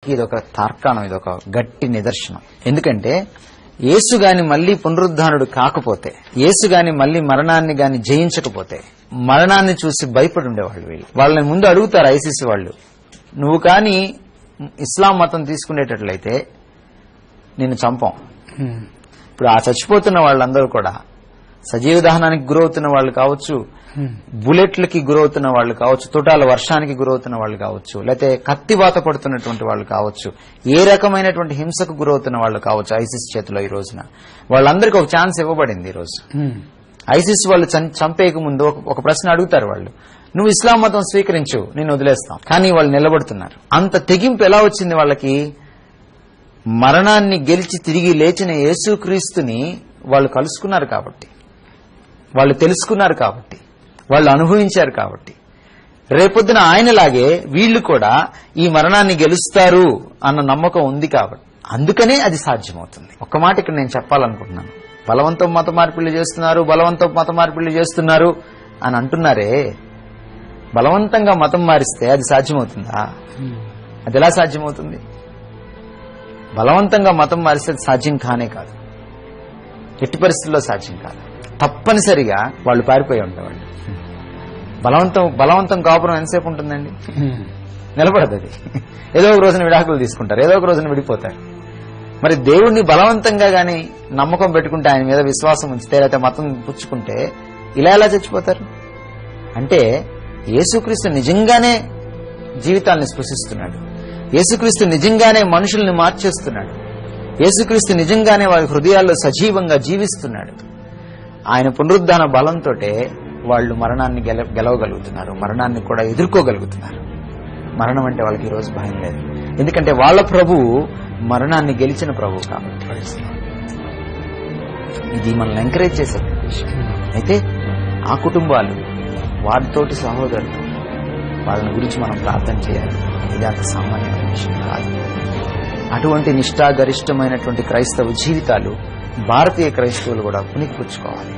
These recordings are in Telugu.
మాటకి ఇదొక తార్కాణం, ఇదొక గట్టి నిదర్శనం. ఎందుకంటే యేసు గాని మళ్లీ పునరుద్ధానుడు కాకపోతే, యేసు గాని మళ్లీ మరణాన్ని గాని జయించకపోతే మరణాన్ని చూసి భయపడి ఉండేవాళ్ళు. వీళ్ళు వాళ్ళని ముందు అడుగుతారు ఐసీసీ వాళ్ళు, నువ్వు కానీ ఇస్లాం మతం తీసుకునేటట్లయితే నిన్ను చంపం. ఇప్పుడు ఆ చచ్చిపోతున్న వాళ్ళందరూ కూడా సజీవ దహనానికి గురవుతున్న వాళ్ళు కావచ్చు, బుల్లెట్లకి గురవుతున్న వాళ్ళు కావచ్చు, తుటాల వర్షానికి గురవుతున్న వాళ్ళు కావచ్చు, లేకపోతే కత్తివాత పడుతున్నటువంటి వాళ్ళు కావచ్చు, ఏ రకమైనటువంటి హింసకు గురవుతున్న వాళ్ళు కావచ్చు ఐసిస్ చేతిలో ఈ రోజున వాళ్ళందరికీ ఒక ఛాన్స్ ఇవ్వబడింది. ఈ రోజు ఐసిస్ వాళ్ళు చంపేయక ముందు ఒక ప్రశ్న అడుగుతారు వాళ్ళు, నువ్వు ఇస్లాం మతం స్వీకరించు, నేను వదిలేస్తాం. కానీ వాళ్ళు నిలబడుతున్నారు. అంత తెగింపు ఎలా వచ్చింది వాళ్ళకి? మరణాన్ని గెలిచి తిరిగి లేచిన యేసుక్రీస్తుని వాళ్ళు కలుసుకున్నారు కాబట్టి, వాళ్ళు తెలుసుకున్నారు కాబట్టి, వాళ్ళు అనుభవించారు కాబట్టి, రేపొద్దున ఆయనలాగే వీళ్లు కూడా ఈ మరణాన్ని గెలుస్తారు అన్న నమ్మకం ఉంది కాబట్టి అందుకనే అది సాధ్యమవుతుంది. ఒక్క మాట ఇక్కడ నేను చెప్పాలనుకుంటున్నాను. బలవంతం మత మార్పిళ్లు చేస్తున్నారు, బలవంతం మత మార్పిళ్లు చేస్తున్నారు అని అంటున్నారే, బలవంతంగా మతం మారిస్తే అది సాధ్యమవుతుందా? అది ఎలా సాధ్యమవుతుంది? బలవంతంగా మతం మారిస్తే అది సాధ్యం కానే కాదు, ఎట్టి పరిస్థితుల్లో సాధ్యం కాదు. తప్పనిసరిగా వాళ్ళు పారిపోయి ఉండేవాళ్ళు. బలవంతం కాపురం ఎంతసేపు ఉంటుందండి? నిలబడదు. అది ఏదో ఒక రోజున విడాకులు తీసుకుంటారు, ఏదో ఒక రోజున విడిపోతారు. మరి దేవుణ్ణి బలవంతంగా గాని నమ్మకం పెట్టుకుంటే, ఆయన మీద విశ్వాసం ఉంచితే, లేకపోతే మతం పుచ్చుకుంటే ఇలా ఎలా చచ్చిపోతారు? అంటే యేసుక్రీస్తు నిజంగానే జీవితాలను స్పృశిస్తున్నాడు, యేసుక్రీస్తు నిజంగానే మనుషుల్ని మార్చేస్తున్నాడు, యేసుక్రీస్తు నిజంగానే వారి హృదయాల్లో సజీవంగా జీవిస్తున్నాడు. ఆయన పునరుద్ధాన బలంతో వాళ్ళు మరణాన్ని గెలవగలుగుతున్నారు, మరణాన్ని కూడా ఎదుర్కోగలుగుతున్నారు. మరణం అంటే వాళ్ళకి ఈ రోజు భయం లేదు, ఎందుకంటే వాళ్ళ ప్రభువు మరణాన్ని గెలిచిన ప్రభువు కాబట్టి. ఇది మనల్ని ఎంకరేజ్ చేసే విషయం. అయితే ఆ కుటుంబాలు, వారితోటి సహోదరులు, వాళ్ళని గురించి మనం ప్రార్థన చేయాలి. ఇది అంత సామాన్యమైన విషయం కాదు. అటువంటి నిష్ఠాగరిష్టమైనటువంటి క్రైస్తవ జీవితాలు భారతీయ క్రైస్తవులు కూడా పుణికిపుచ్చుకోవాలి.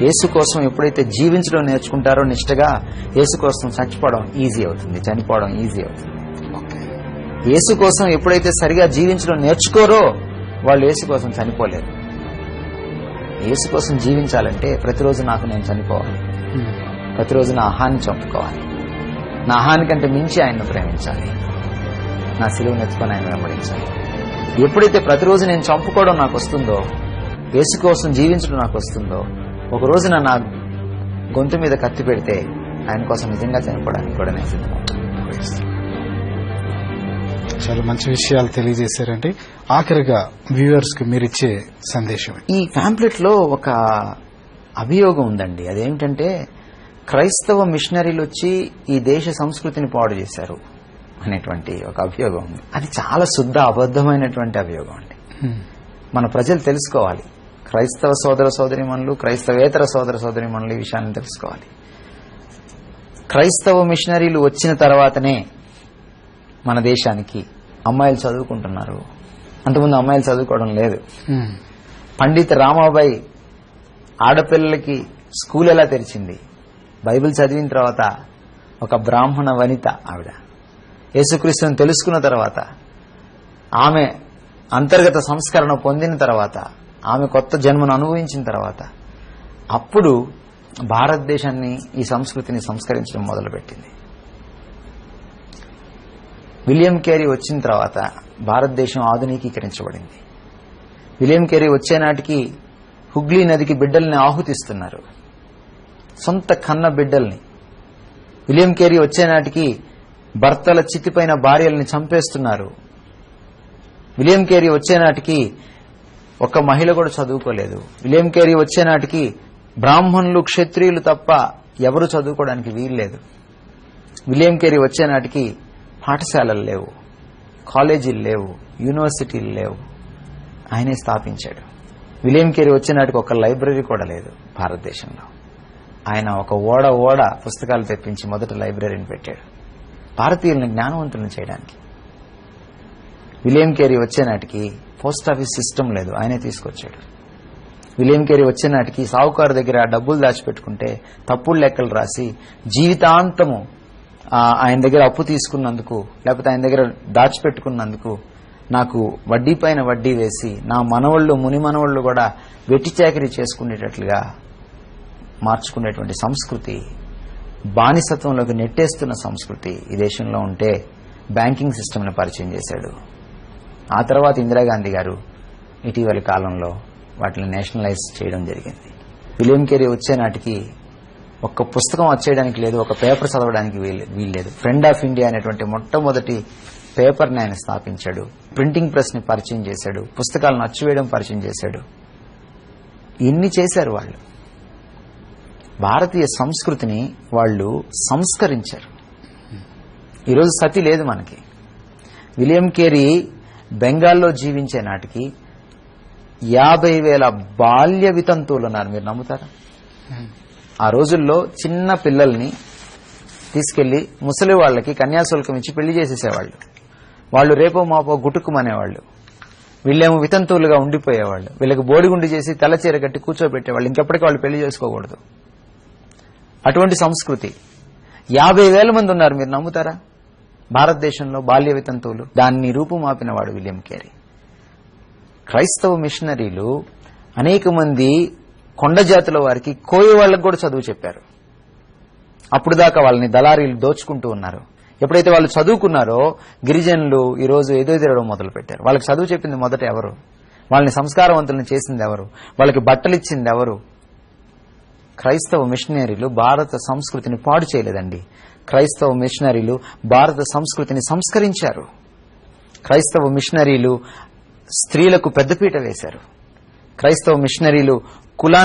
యేసు కోసం ఎప్పుడైతే జీవించడం నేర్చుకుంటారో నిష్ఠగా, యేసు కోసం చచ్చిపోవడం ఈజీ అవుతుంది, చనిపోవడం ఈజీ అవుతుంది. యేసు కోసం ఎప్పుడైతే సరిగా జీవించడం నేర్చుకోరో వాళ్ళు యేసు కోసం చనిపోలేరు. యేసు కోసం జీవించాలంటే ప్రతిరోజు నాకు నేను చనిపోవాలి, ప్రతిరోజు నా అహాన్ని చంపుకోవాలి, నా అహాని కంటే మించి ఆయన్ను ప్రేమించాలి, నా సిలువను ఎత్తుకొని ఆయన వెంబడించాలి. ఎప్పుడైతే ప్రతిరోజు నేను చంపుకోవడం నాకు వస్తుందో, యేసు కోసం జీవించడం నాకు వస్తుందో, ఒక రోజున నా గొంతు మీద కత్తి పెడితే ఆయన కోసం నిజంగా చనిపోవడానికి కూడా నేను సిద్ధమవుతాను. చాలా మంచి విషయాలు తెలియజేశారండి. ఆఖరిగా వ్యూవర్స్ కి మీరిచ్చే సందేశం. ఈ ప్యాంప్లెట్ లో ఒక అభియోగం ఉందండి. అదేంటంటే క్రైస్తవ మిషనరీలు వచ్చి ఈ దేశ సంస్కృతిని పాడు చేశారు అనేటువంటి ఒక అభియోగం ఉంది. అది చాలా శుద్ధ అబద్ధమైనటువంటి అభియోగం అండి. మన ప్రజలు తెలుసుకోవాలి, క్రైస్తవ సోదర సోదరీమణులు, క్రైస్తవేతర సోదర సోదరీమణులు ఈ విషయాన్ని తెలుసుకోవాలి. క్రైస్తవ మిషనరీలు వచ్చిన తర్వాతనే మన దేశానికి అమ్మాయిలు చదువుకుంటున్నారు. అంతకుముందు అమ్మాయిలు చదువుకోవడం లేదు. పండిత రామాబాయి ఆడపిల్లలకి స్కూల్ ఎలా తెరిచింది? బైబిల్ చదివిన తర్వాత ఒక బ్రాహ్మణ వనిత ఆవిడ యేసుక్రీస్తుని తెలుసుకున్న తర్వాత, ఆమె అంతర్గత సంస్కరణ పొందిన తర్వాత, ఆమె కొత్త జన్మను అనుభవించిన తర్వాత అప్పుడు భారతదేశాన్ని, ఈ సంస్కృతిని సంస్కరించడం మొదలుపెట్టింది. విలియం కేరీ వచ్చిన తర్వాత భారతదేశం ఆధునికీకరించబడింది. విలియం కేరీ వచ్చే నాటికి హుగ్లీ నదికి బిడ్డల్ని ఆహుతిస్తున్నారు, సొంత కన్న బిడ్డల్ని. విలియం కేరీ వచ్చే నాటికి భర్తల చితిపైన భార్యల్ని చంపేస్తున్నారు. విలియం కేరీ వచ్చే నాటికి ఒక్క మహిళ కూడా చదువుకోలేదు. విలియం కేరీ వచ్చే నాటికి బ్రాహ్మణులు, క్షత్రియులు తప్ప ఎవరు చదువుకోవడానికి వీల్లేదు. విలియం కేరీ వచ్చే నాటికి పాఠశాలలు లేవు, కాలేజీలు లేవు, యూనివర్సిటీలు లేవు. ఆయనే స్థాపించాడు. విలియం కేరీ వచ్చే నాటికి ఒక లైబ్రరీ కూడా లేదు భారతదేశంలో. ఆయన ఒక ఓడ పుస్తకాలు తెప్పించి మొదట లైబ్రరీని పెట్టాడు, భారతీయులను జ్ఞానవంతులను చేయడానికి. విలియం కేరీ వచ్చే నాటికి పోస్ట్ ఆఫీస్ సిస్టమ్ లేదు, ఆయనే తీసుకొచ్చాడు. విలియం కేరీ వచ్చే నాటికి సావుకారు దగ్గర డబ్బులు దాచిపెట్టుకుంటే తప్పుడు లెక్కలు రాసి జీవితాంతము ఆయన దగ్గర అప్పు తీసుకున్నందుకు, లేకపోతే ఆయన దగ్గర దాచిపెట్టుకున్నందుకు నాకు వడ్డీ పైన వడ్డీ వేసి నా మనవళ్ళు ముని మనవళ్ళు కూడా వెట్టి చాకిరీ చేసుకునేటట్లుగా మార్చుకునేటువంటి సంస్కృతి, బానిసత్వంలోకి నెట్టేస్తున్న సంస్కృతి ఈ దేశంలో ఉంటే బ్యాంకింగ్ సిస్టమ్ని పరిచయం చేశాడు. ఆ తర్వాత ఇందిరాగాంధీ గారు ఇటీవలి కాలంలో వాటిని నేషనలైజ్ చేయడం జరిగింది. విలియం కేరీ వచ్చే నాటికి ఒక్క పుస్తకం వచ్చేయడానికి లేదు, ఒక పేపర్ చదవడానికి వీల్లేదు. ఫ్రెండ్ ఆఫ్ ఇండియా అనేటువంటి మొట్టమొదటి పేపర్ని ఆయన స్థాపించాడు. ప్రింటింగ్ ప్రెస్ ని పరిచయం చేశాడు. పుస్తకాలను అచ్చువేయడం పరిచయం చేశాడు. ఇన్ని చేశారు వాళ్ళు. భారతీయ సంస్కృతిని వాళ్ళు సంస్కరించారు. ఈరోజు సతి లేదు మనకి. విలియం కేరీ బెంగాల్లో జీవించే నాటికి 50,000 బాల్య వితంతువులు ఉన్నారు. మీరు నమ్ముతారా? ఆ రోజుల్లో చిన్న పిల్లల్ని తీసుకెళ్లి ముసలి వాళ్ళకి కన్యాశుల్కం ఇచ్చి పెళ్లి చేసేసేవాళ్ళు. వాళ్ళు రేపో మాపో గుటుక్కుమనేవాళ్ళు. వీళ్ళేమో వితంతువులుగా ఉండిపోయేవాళ్ళు. వీళ్ళకి బోడిగుండి చేసి తెల్లచీర కట్టి కూర్చోబెట్టేవాళ్ళు. ఇంకెప్పటికీ వాళ్ళు పెళ్లి చేసుకోకూడదు. అటువంటి సంస్కృతి. 50,000 మంది ఉన్నారు. మీరు నమ్ముతారా? భారతదేశంలో బాల్య వితంతువులు. దాన్ని రూపుమాపిన వాడు విలియం కేరీ. క్రైస్తవ మిషనరీలు అనేక మంది కొండ జాతుల వారికి, కోయ వాళ్లకు కూడా చదువు చెప్పారు. అప్పుడు దాకా వాళ్ళని దళారీలు దోచుకుంటూ ఉన్నారు. ఎప్పుడైతే వాళ్ళు చదువుకున్నారో గిరిజనులు ఈరోజు ఏదో తిరగడం మొదలు పెట్టారు. వాళ్ళకి చదువు చెప్పింది మొదట ఎవరు? వాళ్ళని సంస్కారవంతులను చేసింది ఎవరు? వాళ్ళకి బట్టలిచ్చింది ఎవరు? క్రైస్తవ మిషనరీలు భారత సంస్కృతిని పాడు చేయలేదండి. క్రైస్తవ మిషనరీలు భారత సంస్కృతిని సంస్కరించారు. క్రైస్తవ మిషనరీలు స్త్రీలకు పెద్దపీట వేశారు. క్రైస్తవ మిషనరీలు కులాన్ని